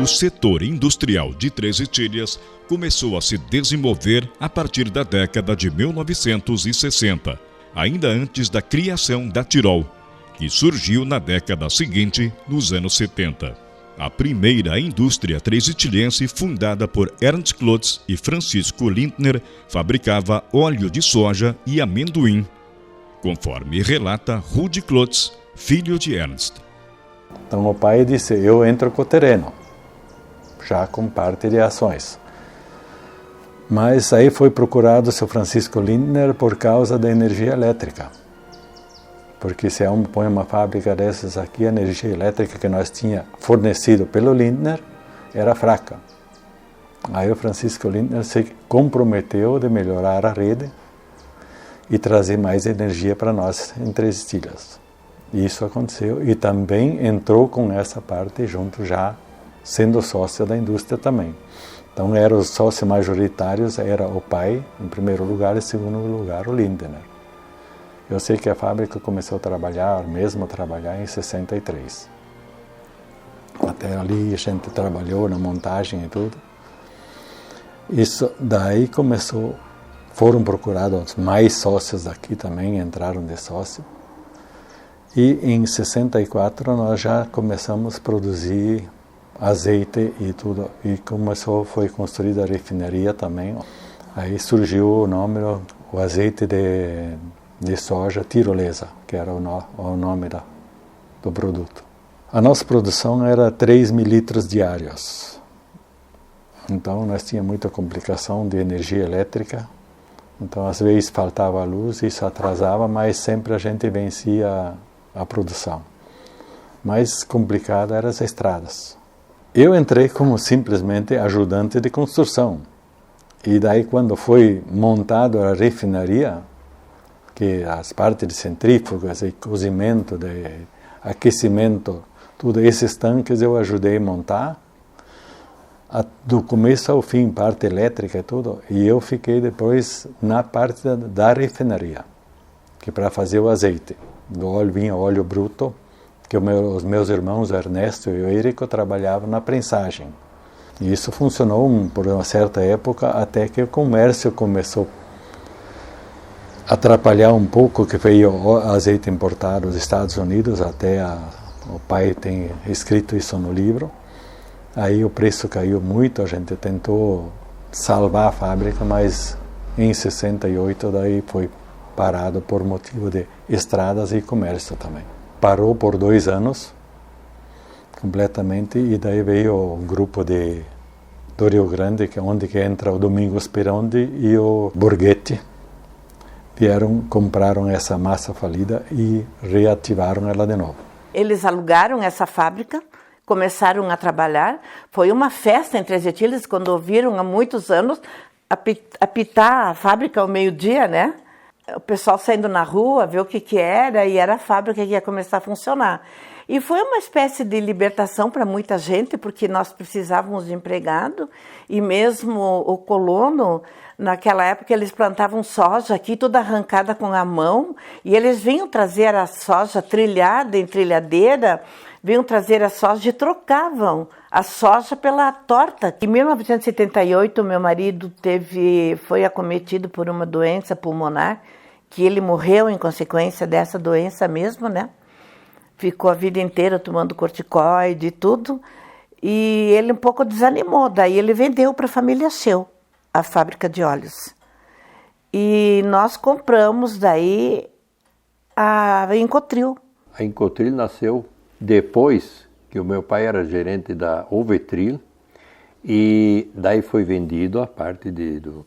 O setor industrial de Três Itilhas começou a se desenvolver a partir da década de 1960, ainda antes da criação da Tirol, que surgiu na década seguinte, nos anos 70. A primeira indústria três-itilhense, fundada por Ernst Klotz e Francisco Lindner, fabricava óleo de soja e amendoim, conforme relata Rudi Klotz, filho de Ernst. Então o pai disse, eu entro com o terreno, já com parte de ações. Mas aí foi procurado o seu Francisco Lindner por causa da energia elétrica. Porque se põe uma fábrica dessas aqui, a energia elétrica que nós tinha fornecido pelo Lindner era fraca. Aí o Francisco Lindner se comprometeu de melhorar a rede e trazer mais energia para nós em Três Itilhas. Isso aconteceu e também entrou com essa parte junto já sendo sócio da indústria também. Então eram os sócios majoritários, era o pai em primeiro lugar e em segundo lugar o Lindner. Eu sei que a fábrica começou a trabalhar em 63. Até ali a gente trabalhou na montagem e tudo. Isso daí começou, foram procurados mais sócios daqui também, entraram de sócio. E em 64 nós já começamos a produzir azeite e tudo. E foi construída a refinaria também. Aí surgiu o nome, o azeite de soja tirolesa, que era o nome do produto. A nossa produção era 3 mil litros diários. Então nós tínhamos muita complicação de energia elétrica. Então às vezes faltava luz, isso atrasava, mas sempre a gente vencia a produção. Mais complicada eram as estradas. Eu entrei como simplesmente ajudante de construção. E daí quando foi montada a refinaria, que as partes de centrífugas e cozimento, de aquecimento, todos esses tanques eu ajudei a montar, do começo ao fim, parte elétrica e tudo, e eu fiquei depois na parte da refinaria, que para fazer o azeite. Do óleo vinha óleo bruto, que os meus irmãos, Ernesto e o Érico, trabalhavam na prensagem. E isso funcionou por uma certa época, até que o comércio começou a atrapalhar um pouco, que veio o azeite importado dos Estados Unidos, o pai tem escrito isso no livro. Aí o preço caiu muito, a gente tentou salvar a fábrica, mas em 68 daí foi parado por motivo de estradas e comércio também. Parou por 2 anos, completamente, e daí veio um grupo do Rio Grande, onde entra o Domingos Perondi e o Borghetti, compraram essa massa falida e reativaram ela de novo. Eles alugaram essa fábrica, começaram a trabalhar. Foi uma festa em Três Itilhas, quando ouviram há muitos anos apitar a fábrica ao meio-dia, né? O pessoal saindo na rua, ver o que era, e era a fábrica que ia começar a funcionar. E foi uma espécie de libertação para muita gente, porque nós precisávamos de empregado, e mesmo o colono, naquela época eles plantavam soja aqui, toda arrancada com a mão, e eles vinham trazer a soja trilhada em trilhadeira, vinham trazer a soja e trocavam a soja pela torta. Em 1978, meu marido foi acometido por uma doença pulmonar, que ele morreu em consequência dessa doença mesmo, né? Ficou a vida inteira tomando corticoide e tudo, e ele um pouco desanimou. Daí ele vendeu para a família Schell, a fábrica de óleos. E nós compramos daí a Incotril. A Incotril nasceu depois que o meu pai era gerente da Ovetril, e daí foi vendido a parte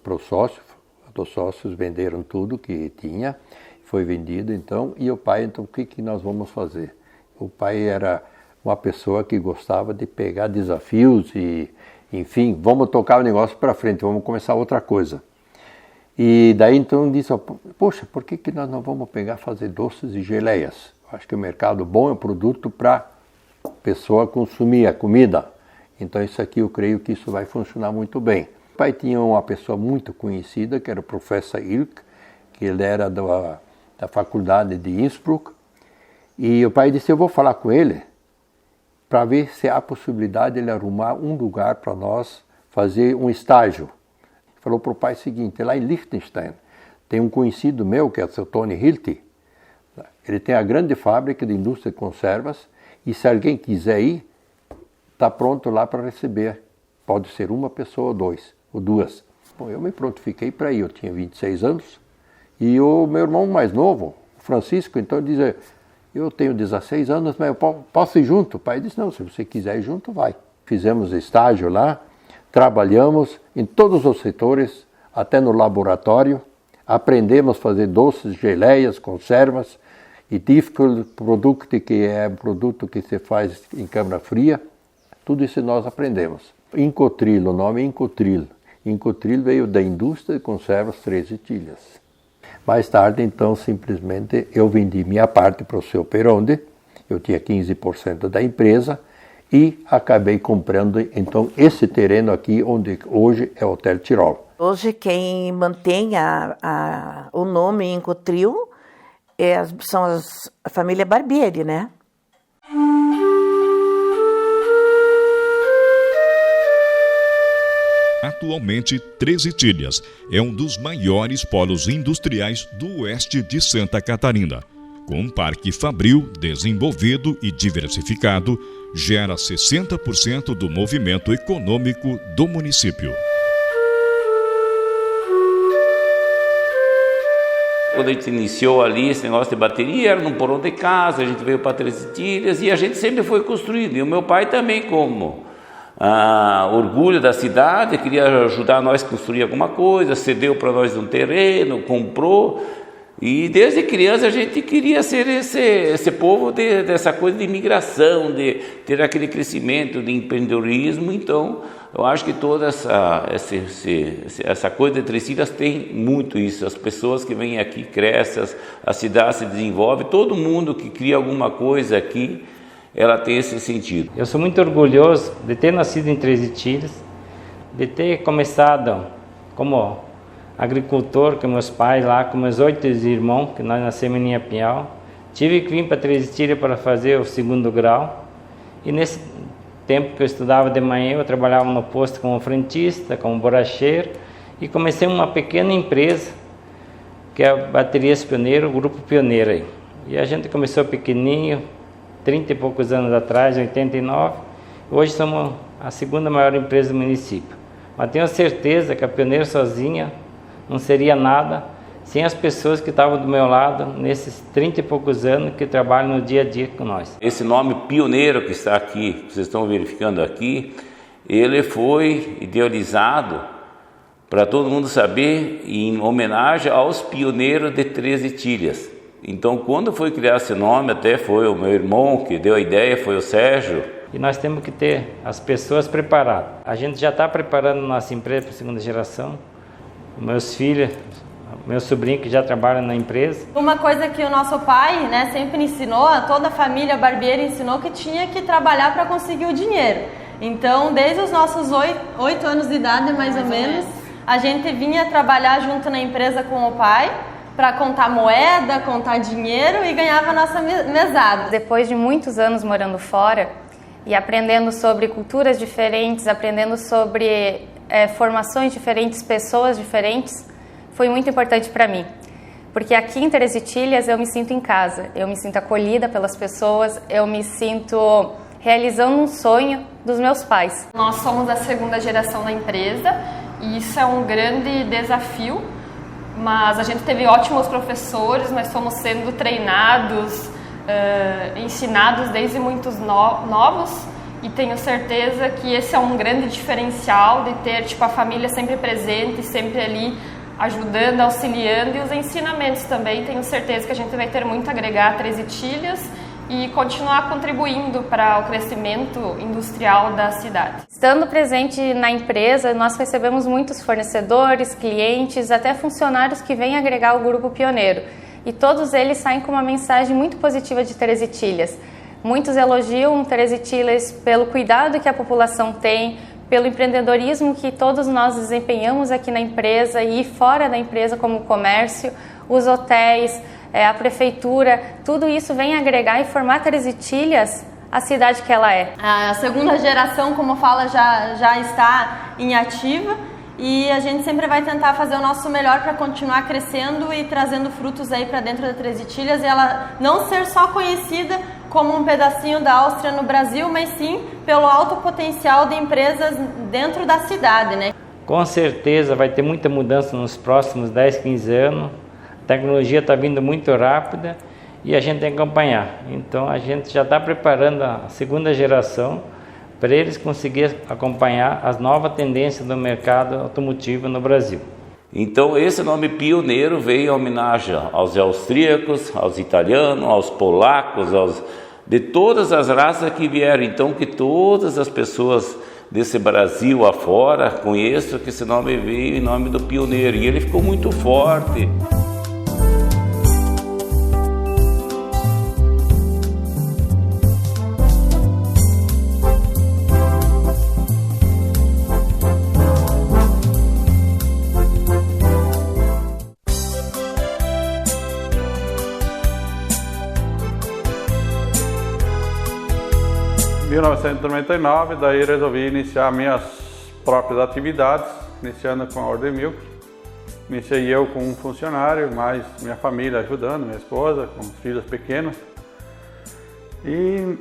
para os sócios. Os sócios venderam tudo que tinha, foi vendido então, e o pai, então, o que nós vamos fazer? O pai era uma pessoa que gostava de pegar desafios e, enfim, vamos tocar o negócio para frente, vamos começar outra coisa. E daí então disse, poxa, por que nós não vamos fazer doces e geleias? Acho que o mercado bom é um produto para a pessoa consumir a comida. Então isso aqui eu creio que isso vai funcionar muito bem. O pai tinha uma pessoa muito conhecida, que era o professor Ilk, que ele era da faculdade de Innsbruck. E o pai disse, eu vou falar com ele para ver se há possibilidade de ele arrumar um lugar para nós fazer um estágio. Falou para o pai o seguinte, lá em Liechtenstein, tem um conhecido meu, que é o seu Tony Hilti, ele tem a grande fábrica de indústria de conservas, e se alguém quiser ir, está pronto lá para receber. Pode ser uma pessoa, ou dois, ou duas. Bom, eu me prontifiquei para ir, eu tinha 26 anos, e o meu irmão mais novo, o Francisco, então ele dizia, eu tenho 16 anos, mas eu posso ir junto? O pai disse, não, se você quiser ir junto, vai. Fizemos estágio lá, trabalhamos em todos os setores, até no laboratório, aprendemos a fazer doces, geleias, conservas, e difficult product, que é um produto que se faz em câmara fria, tudo isso nós aprendemos. Incotril, o nome é Incotril. Incotril veio da indústria de conservas Três Itilhas. Mais tarde, então, simplesmente eu vendi minha parte para o seu Peronde, eu tinha 15% da empresa, e acabei comprando, então, esse terreno aqui, onde hoje é o Hotel Tirol. Hoje quem mantém o nome Incotril são a família Barbieri, né? Atualmente, Três Itilhas é um dos maiores polos industriais do oeste de Santa Catarina. Com um parque fabril desenvolvido e diversificado, gera 60% do movimento econômico do município. Quando a gente iniciou ali esse negócio de bateria, era num porão de casa, a gente veio para Três Itilhas e a gente sempre foi construindo. E o meu pai também, como orgulho da cidade, queria ajudar nós a construir alguma coisa, cedeu para nós um terreno, comprou. E desde criança a gente queria ser esse povo dessa coisa de imigração, de ter aquele crescimento de empreendedorismo. Então, eu acho que toda essa coisa de Três Itilhas tem muito isso. As pessoas que vêm aqui crescem, a cidade se desenvolve, todo mundo que cria alguma coisa aqui, ela tem esse sentido. Eu sou muito orgulhoso de ter nascido em Três Itilhas, de ter começado como agricultor com meus pais lá, com meus 8 irmãos, que nós nascemos em Pinhal. Tive que vir para Três Itilhas para fazer o 2º grau. E nesse tempo que eu estudava de manhã, eu trabalhava no posto como frentista, como borracheiro, e comecei uma pequena empresa, que é a Baterias Pioneiro, o Grupo Pioneiro aí. E a gente começou pequenininho, 30 e poucos anos atrás, 89. Hoje somos a 2ª maior empresa do município. Mas tenho certeza que a Pioneiro sozinha não seria nada sem as pessoas que estavam do meu lado nesses 30 e poucos anos que trabalham no dia a dia com nós. Esse nome Pioneiro que está aqui, que vocês estão verificando aqui, ele foi idealizado para todo mundo saber, em homenagem aos pioneiros de Três Itilhas. Então, quando foi criar esse nome, até foi o meu irmão que deu a ideia, foi o Sérgio. E nós temos que ter as pessoas preparadas. A gente já está preparando nossa empresa para a 2ª geração. Meus filhos, meu sobrinho que já trabalha na empresa. Uma coisa que o nosso pai, né, sempre ensinou, toda a família Barbieri ensinou, que tinha que trabalhar para conseguir o dinheiro. Então, desde os nossos 8 anos de idade, mais ou menos, a gente vinha trabalhar junto na empresa com o pai para contar moeda, contar dinheiro e ganhava a nossa mesada. Depois de muitos anos morando fora e aprendendo sobre culturas diferentes, aprendendo sobre formações diferentes, pessoas diferentes, foi muito importante para mim. Porque aqui em Três Itilhas eu me sinto em casa, eu me sinto acolhida pelas pessoas, eu me sinto realizando um sonho dos meus pais. Nós somos a 2ª geração da empresa e isso é um grande desafio, mas a gente teve ótimos professores, nós fomos sendo treinados, ensinados desde muitos novos. E tenho certeza que esse é um grande diferencial de ter a família sempre presente, sempre ali ajudando, auxiliando, e os ensinamentos também. Tenho certeza que a gente vai ter muito a agregar a Três Itilhas e continuar contribuindo para o crescimento industrial da cidade. Estando presente na empresa, nós recebemos muitos fornecedores, clientes, até funcionários que vêm agregar o Grupo Pioneiro. E todos eles saem com uma mensagem muito positiva de Três Itilhas. Muitos elogiam Três Itilhas pelo cuidado que a população tem, pelo empreendedorismo que todos nós desempenhamos aqui na empresa e fora da empresa, como o comércio, os hotéis, a prefeitura. Tudo isso vem agregar e formar Três Itilhas a cidade que ela é. A segunda geração, como fala, já está em ativa e a gente sempre vai tentar fazer o nosso melhor para continuar crescendo e trazendo frutos aí para dentro da Três Itilhas e ela não ser só conhecida como um pedacinho da Áustria no Brasil, mas sim pelo alto potencial de empresas dentro da cidade, né? Com certeza vai ter muita mudança nos próximos 10, 15 anos. A tecnologia está vindo muito rápida e a gente tem que acompanhar. Então a gente já está preparando a segunda geração para eles conseguirem acompanhar as novas tendências do mercado automotivo no Brasil. Então esse nome pioneiro veio em homenagem aos austríacos, aos italianos, aos polacos, de todas as raças que vieram. Então que todas as pessoas desse Brasil afora conheçam que esse nome veio em nome do pioneiro e ele ficou muito forte. Em 1999, daí resolvi iniciar minhas próprias atividades, iniciando com a Ordem Milk. Iniciei eu com um funcionário, mais minha família ajudando, minha esposa, com os filhos pequenos. E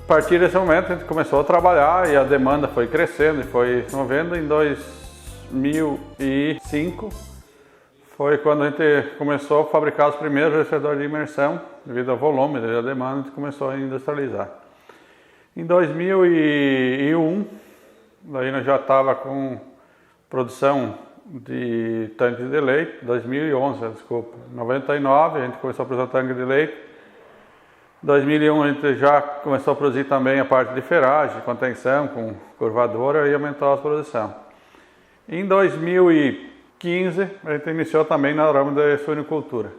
a partir desse momento a gente começou a trabalhar e a demanda foi crescendo e foi se movendo. Em 2005 foi quando a gente começou a fabricar os primeiros recebedores de imersão, devido ao volume da demanda, a gente começou a industrializar. Em 2001, daí nós já estava com produção de tanques de leite, 2011, desculpa, 99 a gente começou a produzir tanque de leite, 2001 a gente já começou a produzir também a parte de ferragem, contenção, com curvadora e aumentou a produção. Em 2015 a gente iniciou também na ramo da suinicultura.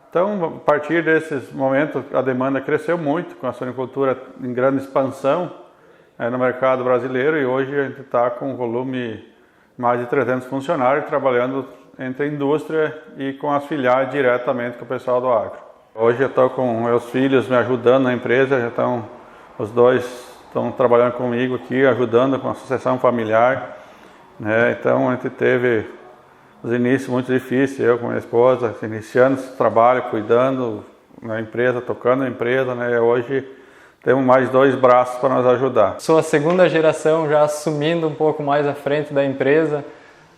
Então, a partir desses momentos, a demanda cresceu muito, com a suinicultura em grande expansão no mercado brasileiro e hoje a gente está com um volume mais de 300 funcionários trabalhando entre a indústria e com as filiais diretamente com o pessoal do agro. Hoje eu estou com meus filhos me ajudando na empresa, já estão, os dois estão trabalhando comigo aqui, ajudando com a sucessão familiar, né? Então a gente teve os inícios muito difíceis, eu com minha esposa, iniciando esse trabalho, cuidando na empresa, tocando a empresa, né? Hoje temos mais 2 braços para nos ajudar. Sou a segunda geração, já assumindo um pouco mais à frente da empresa.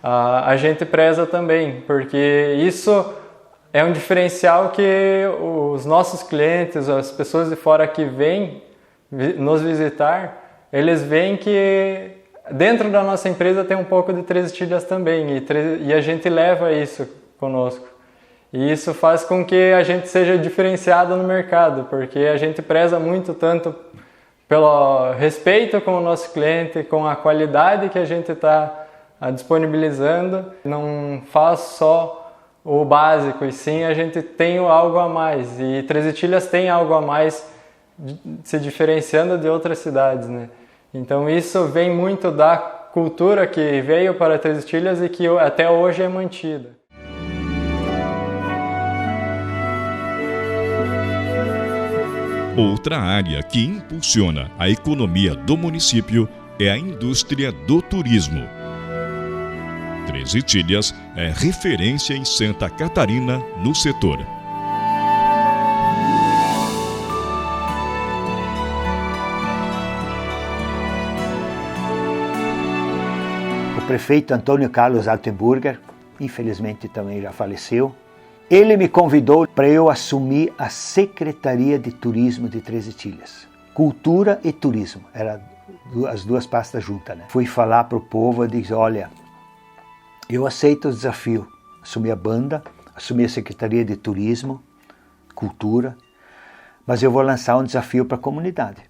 A gente preza também, porque isso é um diferencial que os nossos clientes, as pessoas de fora que vêm nos visitar, eles veem que dentro da nossa empresa tem um pouco de Três Itilhas também e a gente leva isso conosco. E isso faz com que a gente seja diferenciado no mercado, porque a gente preza muito tanto pelo respeito com o nosso cliente, com a qualidade que a gente está disponibilizando. Não faz só o básico, e sim a gente tem algo a mais. E Três Itilhas tem algo a mais se diferenciando de outras cidades, né? Então isso vem muito da cultura que veio para Três Itilhas e que até hoje é mantida. Outra área que impulsiona a economia do município é a indústria do turismo. Três Itilhas é referência em Santa Catarina no setor. O prefeito Antônio Carlos Altenburger, infelizmente também já faleceu, ele me convidou para eu assumir a Secretaria de Turismo de Três Itilhas. Cultura e turismo, eram as duas pastas juntas, né? Fui falar para o povo e disse, olha, eu aceito o desafio, assumir a banda, assumir a Secretaria de Turismo, Cultura, mas eu vou lançar um desafio para a comunidade.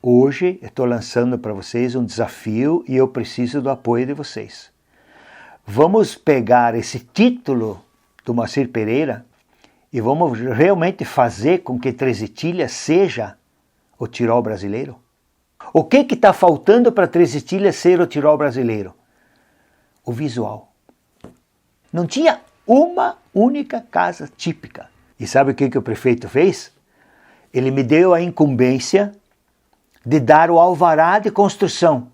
Hoje eu estou lançando para vocês um desafio e eu preciso do apoio de vocês. Vamos pegar esse título do Moacir Pereira e vamos realmente fazer com que Três Itilhas seja o Tirol brasileiro? O que está faltando para Três Itilhas ser o Tirol brasileiro? O visual. Não tinha uma única casa típica. E sabe o que o prefeito fez? ele me deu a incumbência de dar o alvará de construção.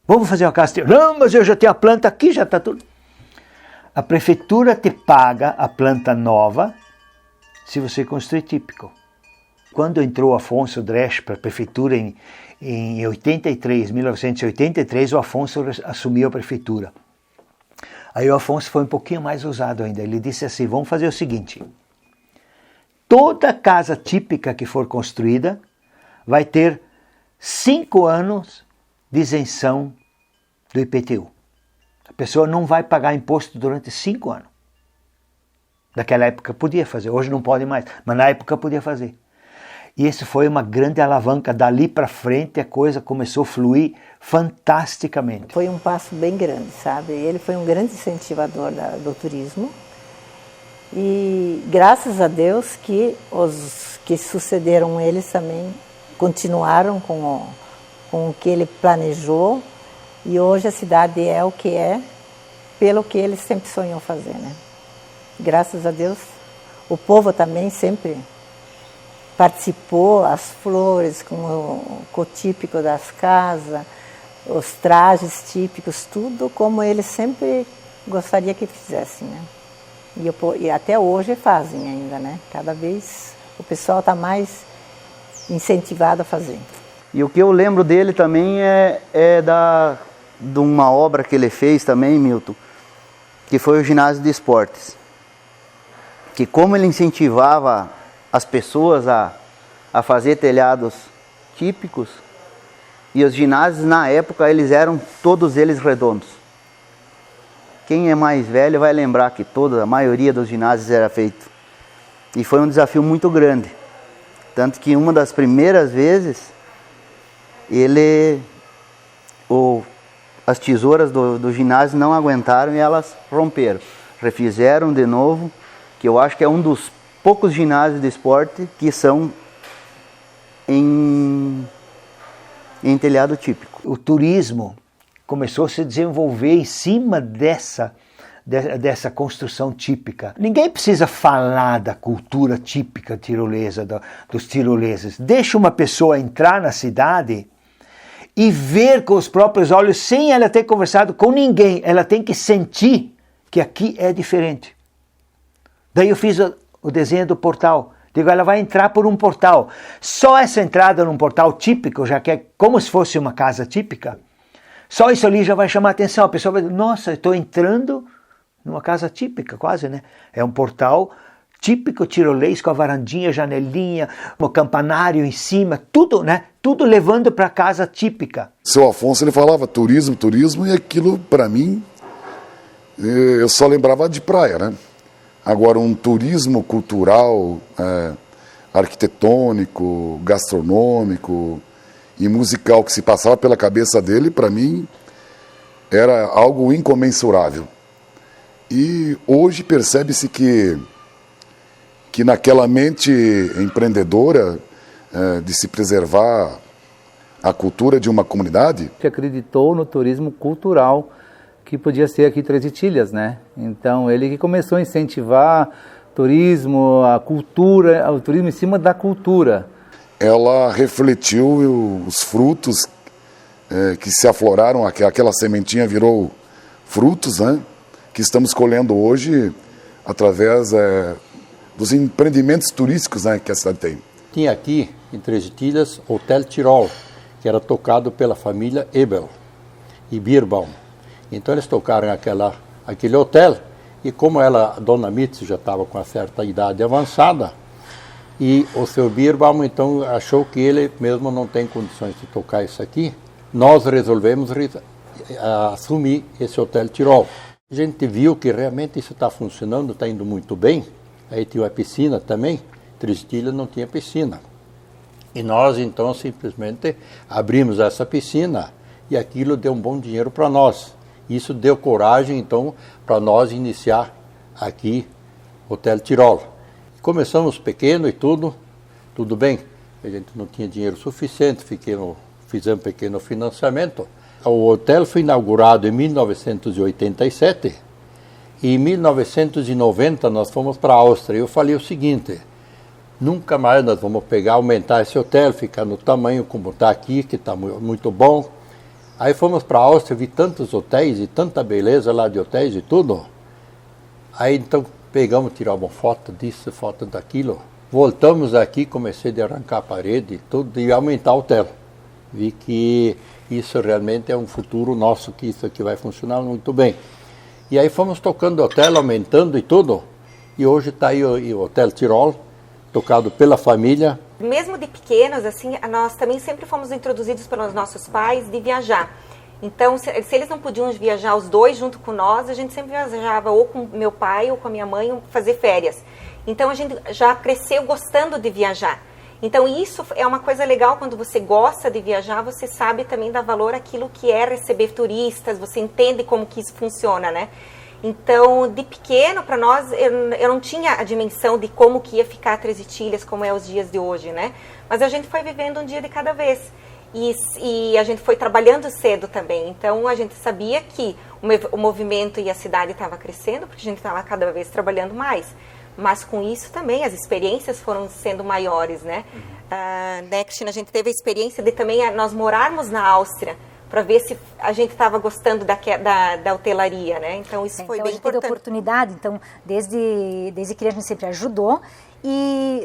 Vamos fazer uma casa? Não, mas eu já tenho a planta aqui, já está tudo. A prefeitura te paga a planta nova se você construir típico. Quando entrou Afonso Dresch para a prefeitura em 1983, o Afonso assumiu a prefeitura. Aí o Afonso foi um pouquinho mais ousado ainda. Ele disse assim, vamos fazer o seguinte, toda casa típica que for construída vai ter 5 anos de isenção do IPTU. A pessoa não vai pagar imposto durante 5 anos. Naquela época podia fazer, hoje não pode mais, mas na época podia fazer. E isso foi uma grande alavanca. Dali para frente a coisa começou a fluir fantasticamente. Foi um passo bem grande, sabe? Ele foi um grande incentivador do turismo. E graças a Deus que os que sucederam eles também continuaram com o que ele planejou. E hoje a cidade é o que é, pelo que ele sempre sonhou fazer, né? Graças a Deus, o povo também sempre participou, as flores com o típico das casas, os trajes típicos, tudo como eles sempre gostaria que fizessem, né? E até hoje fazem ainda, né? Cada vez o pessoal está mais incentivado a fazer. E o que eu lembro dele também de uma obra que ele fez também, Milton, que foi o ginásio de esportes. Que como ele incentivava as pessoas a fazer telhados típicos, e os ginásios na época eram todos eles redondos. Quem é mais velho vai lembrar que a maioria dos ginásios era feito. E foi um desafio muito grande. Tanto que uma das primeiras vezes, as tesouras do ginásio não aguentaram e elas romperam. Refizeram de novo, que eu acho que é um dos poucos ginásios de esporte que são em telhado típico. O turismo começou a se desenvolver em cima dessa construção típica. Ninguém precisa falar da cultura típica tirolesa, dos tiroleses. Deixa uma pessoa entrar na cidade e ver com os próprios olhos, sem ela ter conversado com ninguém. Ela tem que sentir que aqui é diferente. Daí eu fiz o desenho do portal. Digo, ela vai entrar por um portal. Só essa entrada num portal típico, já que é como se fosse uma casa típica, só isso ali já vai chamar a atenção. A pessoa vai dizer, nossa, eu estou entrando numa casa típica, quase, né? É um portal típico tirolês, com a varandinha, janelinha, o campanário em cima, tudo, né? Tudo levando para a casa típica. Seu Afonso, ele falava turismo, e aquilo, para mim, eu só lembrava de praia, né? Agora, um turismo cultural, arquitetônico, gastronômico e musical que se passava pela cabeça dele, para mim, era algo incomensurável. E hoje percebe-se que naquela mente empreendedora de se preservar a cultura de uma comunidade, que acreditou no turismo cultural que podia ser aqui Três Itilhas, né? Então ele que começou a incentivar turismo, a cultura, o turismo em cima da cultura. Ela refletiu os frutos que se afloraram, aquela sementinha virou frutos, né? Que estamos colhendo hoje através dos empreendimentos turísticos, né, que a cidade tem. Tinha aqui em Três Itilhas Hotel Tirol, que era tocado pela família Ebel e Bierbaum. Então eles tocaram aquele hotel, e como a dona Mitzi já estava com uma certa idade avançada, e o seu Bierbaum então achou que ele mesmo não tem condições de tocar isso aqui, nós resolvemos assumir esse Hotel Tirol. A gente viu que realmente isso está funcionando, está indo muito bem. Aí tinha a piscina também, Três Itilhas não tinha piscina. E nós então simplesmente abrimos essa piscina e aquilo deu um bom dinheiro para nós. Isso deu coragem, então, para nós iniciar aqui o Hotel Tirol. Começamos pequeno e tudo bem. A gente não tinha dinheiro suficiente, fizemos um pequeno financiamento. O hotel foi inaugurado em 1987 e em 1990 nós fomos para a Áustria. Eu falei o seguinte, nunca mais nós vamos aumentar esse hotel, ficar no tamanho como está aqui, que está muito bom. Aí fomos para a Áustria, vi tantos hotéis e tanta beleza lá de hotéis e tudo. Aí então pegamos, tiramos foto disso, foto daquilo. Voltamos aqui, comecei a arrancar a parede e tudo e aumentar o hotel. Vi que isso realmente é um futuro nosso, que isso aqui vai funcionar muito bem. E aí fomos tocando o hotel, aumentando e tudo. E hoje está aí o Hotel Tirol, tocado pela família. Mesmo de pequenos, assim, nós também sempre fomos introduzidos pelos nossos pais de viajar. Então, se eles não podiam viajar os dois junto com nós, a gente sempre viajava ou com meu pai ou com a minha mãe fazer férias. Então, a gente já cresceu gostando de viajar. Então, isso é uma coisa legal, quando você gosta de viajar, você sabe também dar valor àquilo que é receber turistas, você entende como que isso funciona, né? Então, de pequeno, para nós, eu não tinha a dimensão de como que ia ficar Três Itilhas, como é os dias de hoje, né? Mas a gente foi vivendo um dia de cada vez. E a gente foi trabalhando cedo também. Então, a gente sabia que o movimento e a cidade estava crescendo, porque a gente estava cada vez trabalhando mais. Mas com isso também, as experiências foram sendo maiores, né? Cristina, a gente teve a experiência de também nós morarmos na Áustria, para ver se a gente estava gostando da hotelaria, né? Então isso foi bem importante. Teve oportunidade, então desde criança a gente sempre ajudou,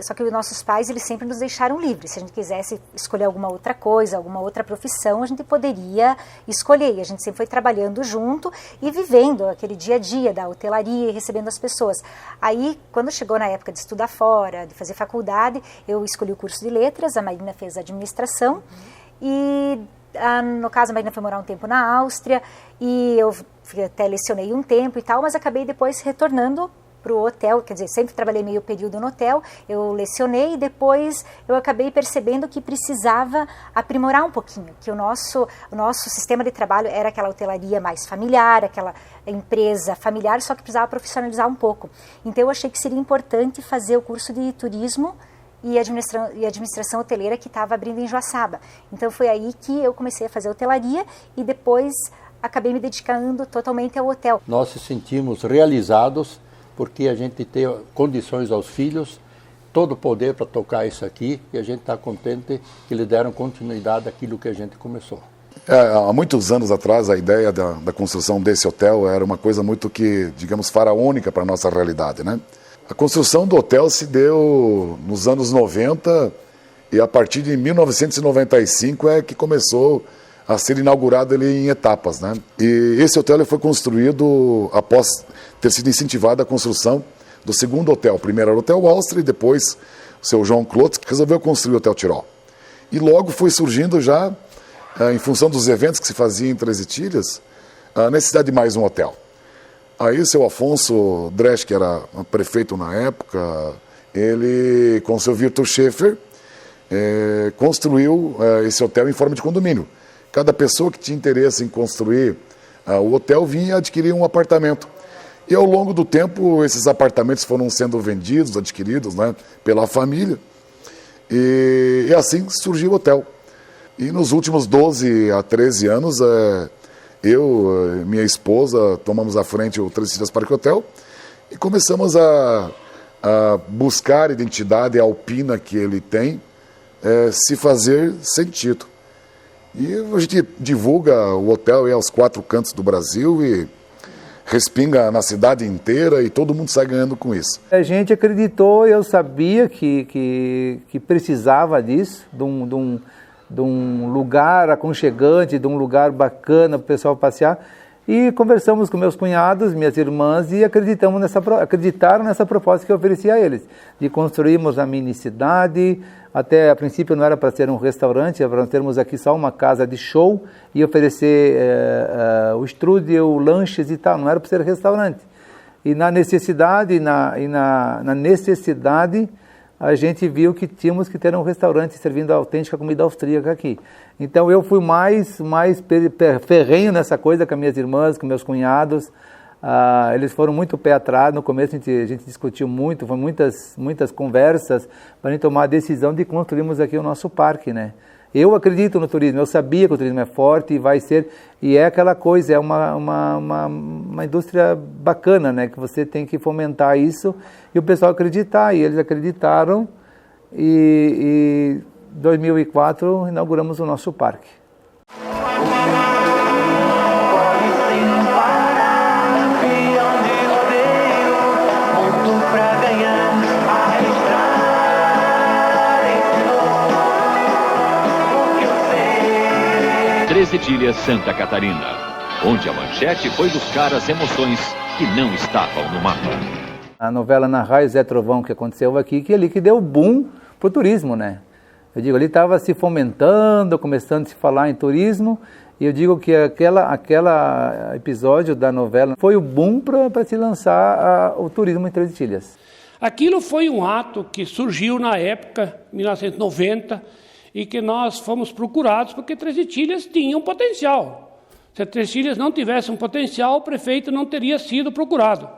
só que os nossos pais, eles sempre nos deixaram livres. Se a gente quisesse escolher alguma outra coisa, alguma outra profissão, a gente poderia escolher. E a gente sempre foi trabalhando junto e vivendo aquele dia a dia da hotelaria e recebendo as pessoas. Aí, quando chegou na época de estudar fora, de fazer faculdade, eu escolhi o curso de letras, a Marina fez administração e... no caso, a Marina foi morar um tempo na Áustria e eu até lecionei um tempo e tal, mas acabei depois retornando para o hotel, quer dizer, sempre trabalhei meio período no hotel, eu lecionei e depois eu acabei percebendo que precisava aprimorar um pouquinho, que o nosso sistema de trabalho era aquela hotelaria mais familiar, aquela empresa familiar, só que precisava profissionalizar um pouco. Então eu achei que seria importante fazer o curso de turismo e administração hoteleira que estava abrindo em Joaçaba. Então foi aí que eu comecei a fazer hotelaria e depois acabei me dedicando totalmente ao hotel. Nós se sentimos realizados porque a gente tem condições aos filhos, todo o poder para tocar isso aqui, e a gente está contente que eles deram continuidade àquilo que a gente começou. Há muitos anos atrás, a ideia da construção desse hotel era uma coisa muito que, digamos, faraônica para a nossa realidade, né? A construção do hotel se deu nos anos 90 e a partir de 1995 é que começou a ser inaugurado ele em etapas, né? E esse hotel ele foi construído após ter sido incentivada a construção do segundo hotel. Primeiro era o Hotel Áustria e depois o seu João Klotz resolveu construir o Hotel Tirol. E logo foi surgindo já, em função dos eventos que se faziam em Três Itilhas, a necessidade de mais um hotel. Aí o seu Afonso Dresch, que era prefeito na época, ele, com o seu Vitor Schaefer, construiu esse hotel em forma de condomínio. Cada pessoa que tinha interesse em construir o hotel vinha adquirir um apartamento. E ao longo do tempo, esses apartamentos foram sendo vendidos, adquiridos, né, pela família. E assim surgiu o hotel. E nos últimos 12 a 13 anos, eu e minha esposa tomamos à frente o Três Itilhas Parque Hotel e começamos a buscar a identidade alpina que ele tem, se fazer sentido. E a gente divulga o hotel aos 4 cantos do Brasil e respinga na cidade inteira e todo mundo sai ganhando com isso. A gente acreditou, eu sabia que precisava disso, de um lugar aconchegante, de um lugar bacana para o pessoal passear. E conversamos com meus cunhados, minhas irmãs, e acreditaram nessa proposta que eu ofereci a eles, de construirmos a mini cidade. Até a princípio não era para ser um restaurante, era para termos aqui só uma casa de show e oferecer o strudel, lanches e tal, não era para ser restaurante. E na necessidade, a gente viu que tínhamos que ter um restaurante servindo a autêntica comida austríaca aqui. Então eu fui mais ferrenho nessa coisa com as minhas irmãs, com meus cunhados. Eles foram muito pé atrás. No começo a gente discutiu muito, foi muitas conversas para a gente tomar a decisão de construirmos aqui o nosso parque, né? Eu acredito no turismo, eu sabia que o turismo é forte e vai ser, e é aquela coisa, é uma indústria bacana, né? Que você tem que fomentar isso e o pessoal acreditar, e eles acreditaram e em 2004 inauguramos o nosso parque. Três Etilhas, Santa Catarina, onde a manchete foi buscar as emoções que não estavam no mapa. A novela Na Raio Zé Trovão que aconteceu aqui, que ali que deu boom pro turismo, né? Eu digo, ali estava se fomentando, começando a se falar em turismo, e eu digo que aquela episódio da novela foi o boom para se lançar o turismo em Três Etilhas. Aquilo foi um ato que surgiu na época, 1990, e que nós fomos procurados porque Três Etilhas tinha um potencial. Se Três Etilhas não tivesse um potencial, o prefeito não teria sido procurado.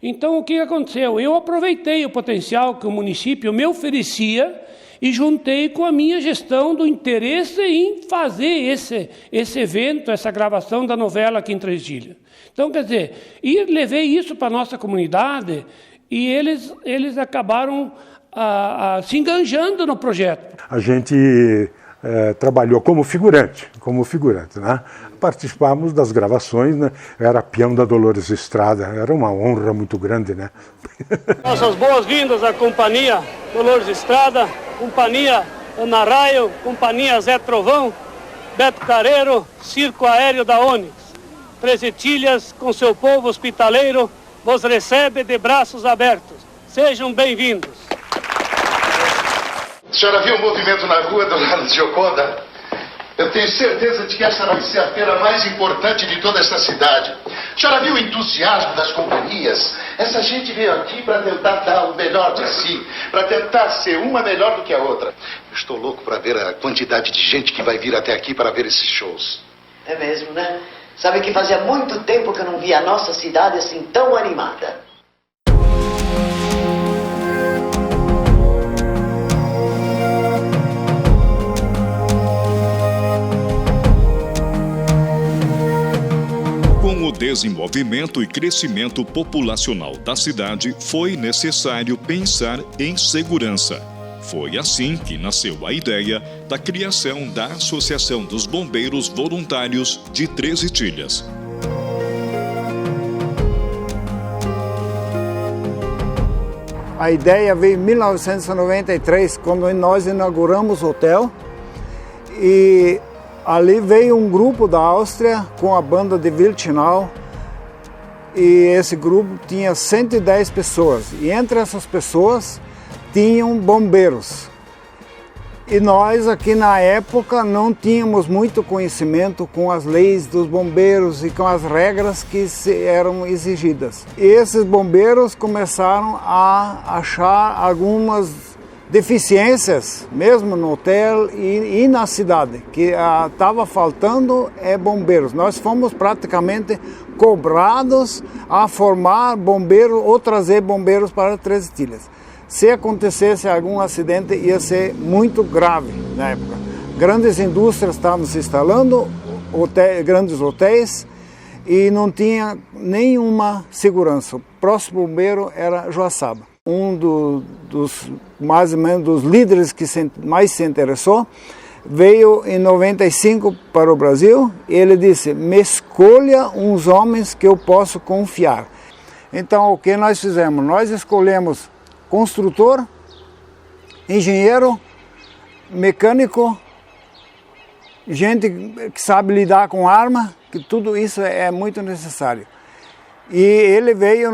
Então, o que aconteceu? Eu aproveitei o potencial que o município me oferecia e juntei com a minha gestão do interesse em fazer esse evento, essa gravação da novela aqui em Três Etilhas. Então, quer dizer, e levei isso para a nossa comunidade e eles acabaram se enganjando no projeto. A gente trabalhou como figurante, né? Participamos das gravações, né? Eu era peão da Dolores Estrada, era uma honra muito grande, né? Nossas boas-vindas à companhia Dolores Estrada, companhia Ana Raio, companhia Zé Trovão, Beto Careiro, Circo Aéreo da Onix. Três Etilhas, com seu povo hospitaleiro, vos recebe de braços abertos. Sejam bem-vindos. A senhora viu o movimento na rua do lado de Gioconda? Eu tenho certeza de que essa vai ser a feira mais importante de toda essa cidade. A senhora viu o entusiasmo das companhias? Essa gente veio aqui para tentar dar o melhor de si, para tentar ser uma melhor do que a outra. Estou louco para ver a quantidade de gente que vai vir até aqui para ver esses shows. É mesmo, né? Sabe que fazia muito tempo que eu não via a nossa cidade assim tão animada. Com o desenvolvimento e crescimento populacional da cidade, foi necessário pensar em segurança. Foi assim que nasceu a ideia da criação da Associação dos Bombeiros Voluntários de Três Etilhas. A ideia veio em 1993, quando nós inauguramos o hotel, e ali veio um grupo da Áustria com a banda de Wildschnau, e esse grupo tinha 110 pessoas, e entre essas pessoas tinham bombeiros. E nós aqui na época não tínhamos muito conhecimento com as leis dos bombeiros e com as regras que eram exigidas. E esses bombeiros começaram a achar algumas deficiências, mesmo no hotel e na cidade, que estava faltando bombeiros. Nós fomos praticamente cobrados a formar bombeiros ou trazer bombeiros para Três Etilhas. Se acontecesse algum acidente, ia ser muito grave na época. Grandes indústrias estavam se instalando, grandes hotéis, e não tinha nenhuma segurança. O próximo bombeiro era Joaçaba. Um dos mais ou menos dos líderes que mais se interessou veio em 95 para o Brasil e ele disse: me escolha uns homens que eu posso confiar. Então o que nós fizemos? Nós escolhemos construtor, engenheiro, mecânico, gente que sabe lidar com arma, que tudo isso é muito necessário. E ele veio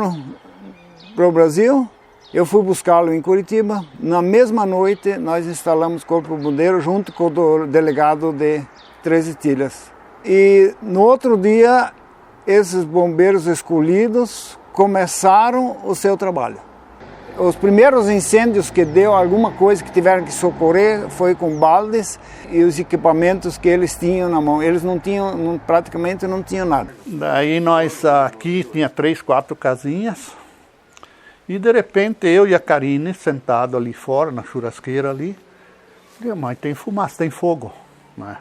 para o Brasil, eu fui buscá-lo em Curitiba. Na mesma noite nós instalamos o Corpo Bombeiro junto com o delegado de Três Etilhas. E no outro dia, esses bombeiros escolhidos começaram o seu trabalho. Os primeiros incêndios que deu alguma coisa que tiveram que socorrer foi com baldes e os equipamentos que eles tinham na mão. Eles não tinham, praticamente não tinham nada. Daí nós aqui tinha 3, 4 casinhas e de repente eu e a Karine sentado ali fora na churrasqueira ali, mas tem fumaça, tem fogo, né?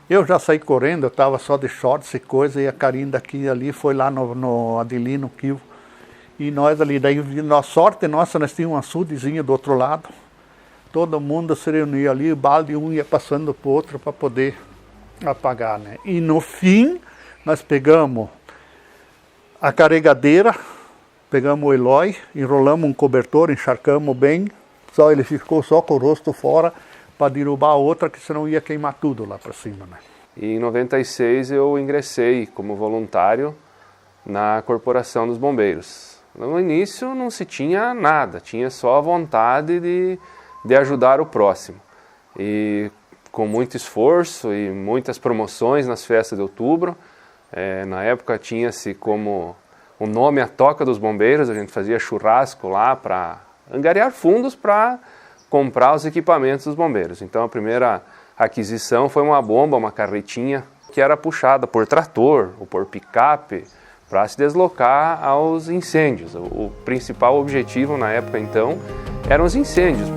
Eu já saí correndo, eu estava só de shorts e coisa, e a Karine daqui ali foi lá no Adelino Kivo. E nós ali, daí na sorte nossa, nós tínhamos um açudezinho do outro lado. todo mundo se reunia ali, o balde um ia passando para o outro para poder apagar, né? E no fim, nós pegamos a carregadeira, pegamos o Eloy, enrolamos um cobertor, encharcamos bem, só ele ficou só com o rosto fora para derrubar a outra, que senão ia queimar tudo lá para cima, né? E em 96 eu ingressei como voluntário na Corporação dos Bombeiros. No início não se tinha nada, tinha só a vontade de ajudar o próximo. E com muito esforço e muitas promoções nas festas de outubro, na época tinha-se como o nome a Toca dos Bombeiros, a gente fazia churrasco lá para angariar fundos para comprar os equipamentos dos bombeiros. Então a primeira aquisição foi uma bomba, uma carretinha, que era puxada por trator ou por picape para se deslocar aos incêndios. O principal objetivo na época então eram os incêndios.